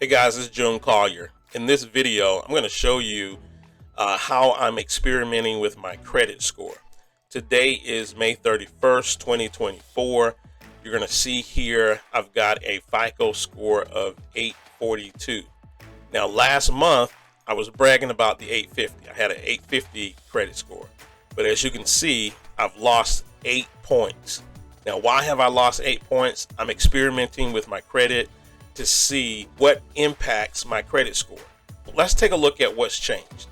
Hey guys, this is Collier. In this video, I'm going to show you how I'm experimenting with my credit score. Today is May 31st, 2024. You're going to see here I've got a FICO score of 842. Now last month I was bragging about the 850. I had an 850 credit score. But as you can see, I've lost 8 points. Now why have I lost 8 points? I'm experimenting with my credit to see what impacts my credit score. Let's take a look at what's changed.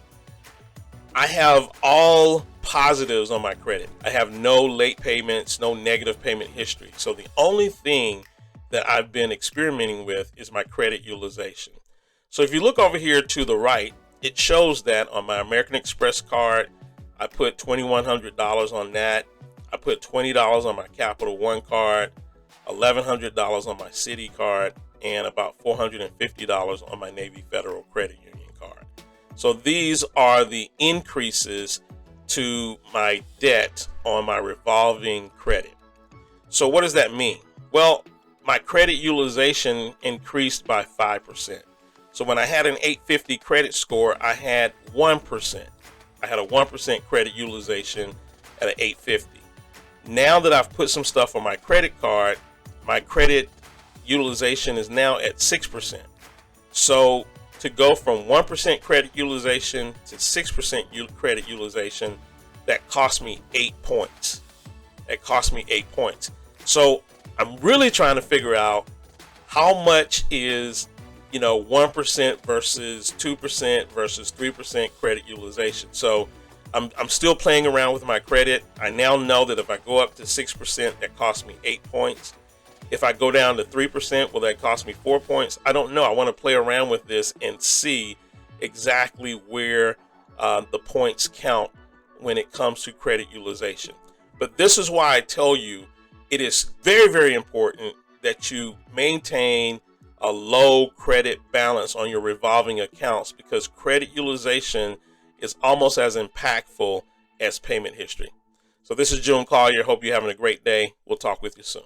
I have all positives on my credit. I have no late payments, no negative payment history. So the only thing that I've been experimenting with is my credit utilization. So if you look over here to the right, it shows that on my American Express card, I put $2,100 on that. I put $20 on my Capital One card, $1,100 on my Citi card, and about $450 on my Navy Federal Credit Union card. So these are the increases to my debt on my revolving credit. So what does that mean? Well, my credit utilization increased by 5%. So when I had an 850 credit score, I had 1%. I had a 1% credit utilization at an 850. Now that I've put some stuff on my credit card, my credit utilization is now at 6%. So to go from 1% credit utilization to 6% credit utilization, that cost me 8 points. That cost me 8 points. So I'm really trying to figure out how much is 1% versus 2% versus 3% credit utilization. So I'm still playing around with my credit. I now know that if I go up to 6%, that costs me 8 points. If I go down to 3%, will that cost me 4 points? I don't know. I want to play around with this and see exactly where the points count when it comes to credit utilization. But this is why I tell you it is very, very important that you maintain a low credit balance on your revolving accounts, because credit utilization is almost as impactful as payment history. So this is Collier. Hope you're having a great day. We'll talk with you soon.